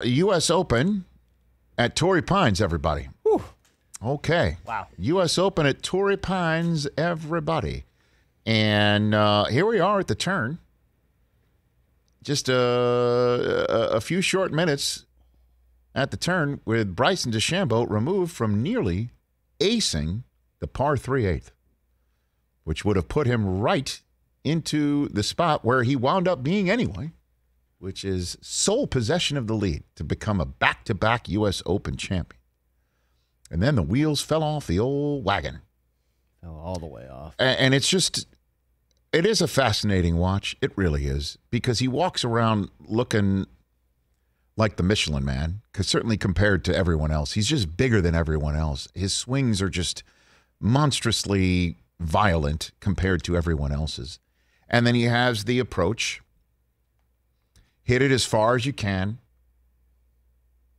U.S. Open at Torrey Pines, everybody. Whew. Okay. Wow. U.S. Open at Torrey Pines, everybody. And here we are at the turn. Just a few short minutes at the turn with Bryson DeChambeau removed from nearly acing the par 3/8, which would have put him right into the spot where he wound up being anyway, which is sole possession of the lead to become a back-to-back U.S. Open champion. And then the wheels fell off the old wagon. Fell all the way off. And it's just, it is a fascinating watch. It really is. Because he walks around looking like the Michelin Man, because certainly compared to everyone else, he's just bigger than everyone else. His swings are just monstrously violent compared to everyone else's. And then he has the approach, hit it as far as you can,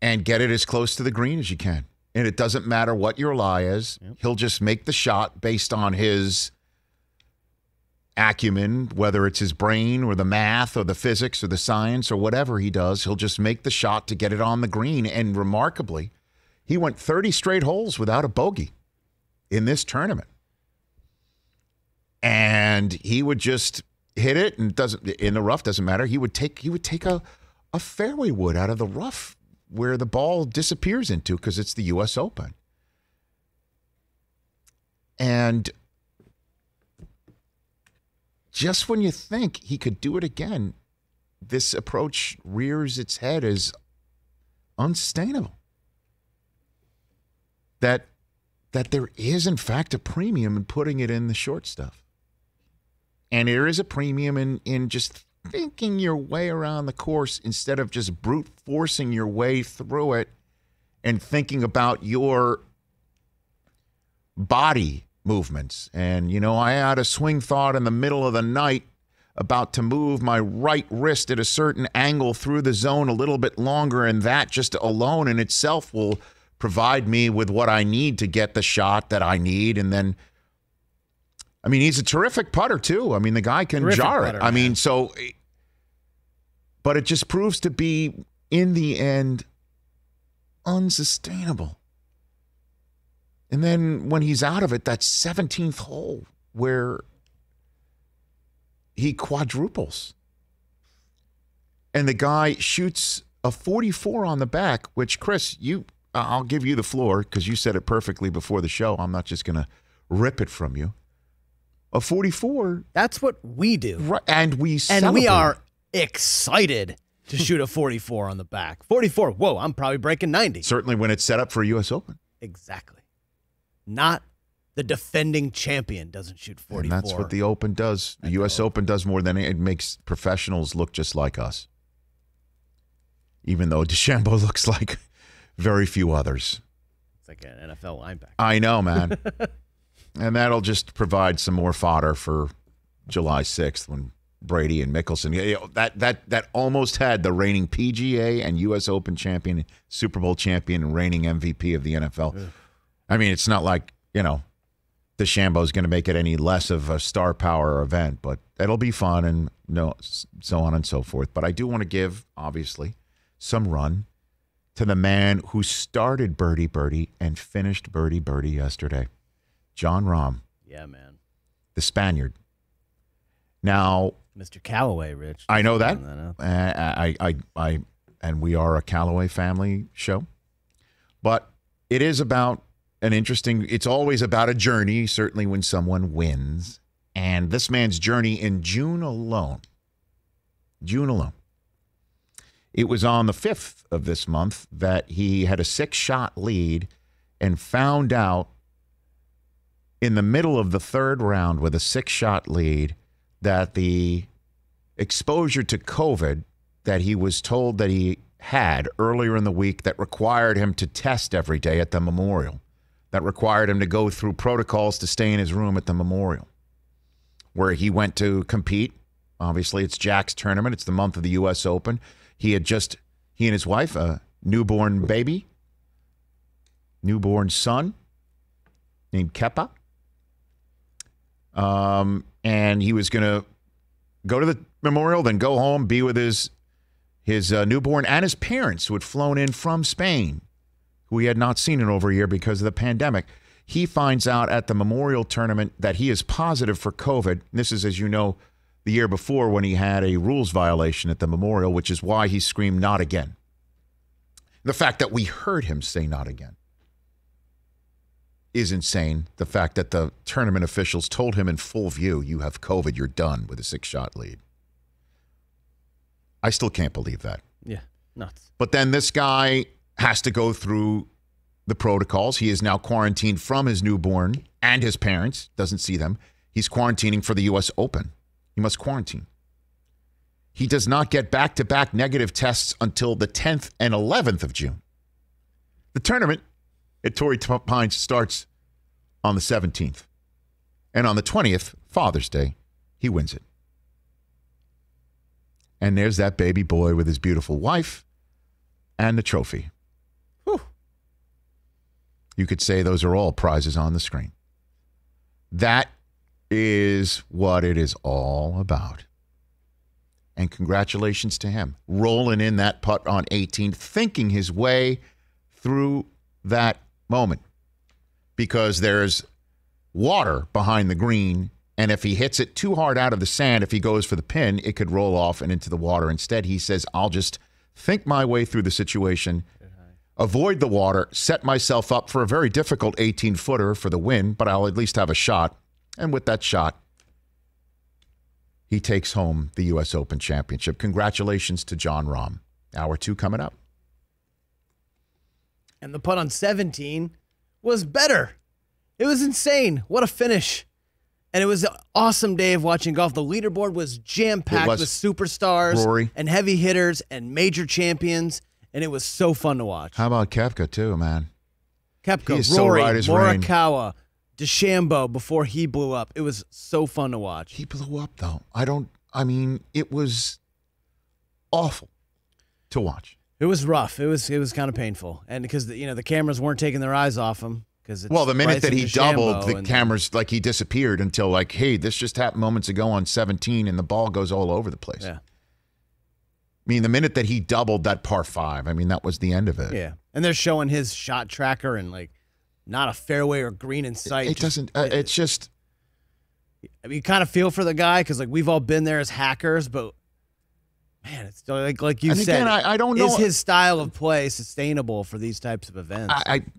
and get it as close to the green as you can. And it doesn't matter what your lie is. Yep. He'll just make the shot based on his acumen, whether it's his brain or the math or the physics or the science or whatever he does. He'll just make the shot to get it on the green. And remarkably, he went 30 straight holes without a bogey in this tournament. And he would just hit it, and doesn't in the rough, doesn't matter. He would take a fairway wood out of the rough where the ball disappears into, because it's the U.S. Open. And just when you think he could do it again, this approach rears its head as unsustainable. That there is, in fact, a premium in putting it in the short stuff. And there is a premium in just thinking your way around the course instead of just brute forcing your way through it and thinking about your body movements. And, you know, I had a swing thought in the middle of the night about to move my right wrist at a certain angle through the zone a little bit longer, and that just alone in itself will provide me with what I need to get the shot that I need. And then, I mean, he's a terrific putter, too. I mean, the guy can jar it. I mean, so, but it just proves to be, in the end, unsustainable. And then when he's out of it, that 17th hole where he quadruples. And the guy shoots a 44 on the back, which, Chris, I'll give you the floor because you said it perfectly before the show. I'm not just going to rip it from you. A 44. That's what we do. Right, and we celebrate. And we are excited to shoot a 44 on the back. 44. Whoa, I'm probably breaking 90. Certainly when it's set up for a U.S. Open. Exactly. Not the defending champion doesn't shoot 44. And that's what the Open does. The U.S. Open does more than it makes professionals look just like us. Even though DeChambeau looks like very few others. It's like an NFL linebacker. I know, man. And that'll just provide some more fodder for July 6th when Brady and Mickelson, that almost had the reigning PGA and U.S. Open champion, Super Bowl champion, and reigning MVP of the NFL. Ugh. I mean, it's not like, DeChambeau's going to make it any less of a star power event, but it'll be fun and so on and so forth. But I do want to give, obviously, some run to the man who started birdie and finished birdie yesterday. Jon Rahm. Yeah, man. The Spaniard. Now, Mr. Callaway, Rich. I know that. And we are a Callaway family show. But it is about it's always about a journey, certainly when someone wins. And this man's journey in June alone. It was on the 5th of this month that he had a 6-shot lead and found out in the middle of the 3rd round with a 6-shot lead that the exposure to COVID that he was told that he had earlier in the week that required him to test every day at the Memorial, that required him to go through protocols to stay in his room at the Memorial, where he went to compete. Obviously, it's Jack's tournament. It's the month of the U.S. Open. He and his wife, a newborn son named Kepa. And he was going to go to the Memorial, then go home, be with his his newborn and his parents who had flown in from Spain, who he had not seen in over a year because of the pandemic. He finds out at the Memorial Tournament that he is positive for COVID. This is, as you know, the year before when he had a rules violation at the Memorial, which is why he screamed, "Not again." The fact that we heard him say "not again" is insane. The fact that the tournament officials told him in full view, "You have COVID, you're done," with a 6-shot lead. I still can't believe that. Yeah, nuts. But then this guy has to go through the protocols. He is now quarantined from his newborn and his parents. Doesn't see them. He's quarantining for the U.S. Open. He must quarantine. He does not get back-to-back negative tests until the 10th and 11th of June. The tournament at Torrey Pines starts on the 17th. And on the 20th, Father's Day, he wins it. And there's that baby boy with his beautiful wife and the trophy. Whew. You could say those are all prizes on the screen. That is what it is all about. And congratulations to him. Rolling in that putt on 18, thinking his way through that moment. Because there's water behind the green, and if he hits it too hard out of the sand, if he goes for the pin, it could roll off and into the water. Instead, he says, I'll just think my way through the situation, avoid the water, set myself up for a very difficult 18-footer for the win, but I'll at least have a shot. And with that shot, he takes home the U.S. Open Championship. Congratulations to Jon Rahm. Hour 2 coming up. And the putt on 17 was better. It was insane. What a finish. And it was an awesome day of watching golf. The leaderboard was jam-packed with superstars Rory. And heavy hitters and major champions, and it was so fun to watch. How about Koepka, too, man? Koepka, He is so Rory, right as rain. Morikawa, DeChambeau before he blew up. It was so fun to watch. He blew up, though. It was awful to watch. It was rough. It was kind of painful. And because the cameras weren't taking their eyes off him. Well, the minute that he doubled, the and cameras, he disappeared until, hey, this just happened moments ago on 17, and the ball goes all over the place. Yeah. The minute that he doubled that par 5, that was the end of it. Yeah. And they're showing his shot tracker and, not a fairway or green in sight. It's just... you kind of feel for the guy because, we've all been there as hackers, but... Man, it's like you said. Again, I don't know. Is his style of play sustainable for these types of events?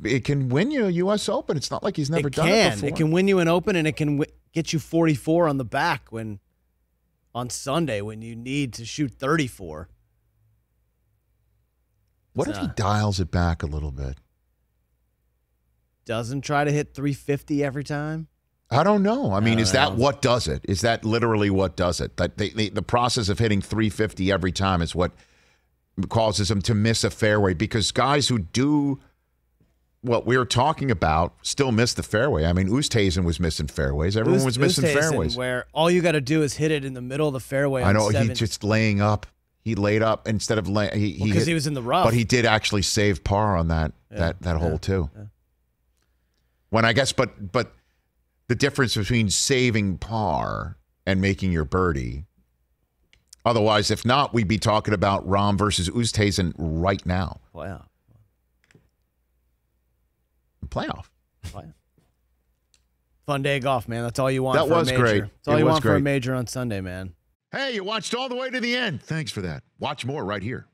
It can win you a U.S. Open. It's not like he's never done it before. It can win you an Open, and it can get you 44 on the back on Sunday when you need to shoot 34. What if he dials it back a little bit? Doesn't try to hit 350 every time? I don't know. Is that what does it? Is that literally what does it? That the process of hitting 350 every time is what causes him to miss a fairway? Because guys who do what we're talking about still miss the fairway. Oosthuizen was missing fairways. Everyone was missing fairways. Where all you got to do is hit it in the middle of the fairway. I know. He's just laying up. He laid up instead of laying. Because he was in the rough. But he did actually save par on that hole too. Yeah. When I guess, but the difference between saving par and making your birdie. Otherwise, if not, we'd be talking about Rahm versus Oosthuizen right now. Wow. Playoff. Fun day of golf, man. That's all you want. That for was a major. great. That's all you want for a major on Sunday, man. Hey, you watched all the way to the end. Thanks for that. Watch more right here.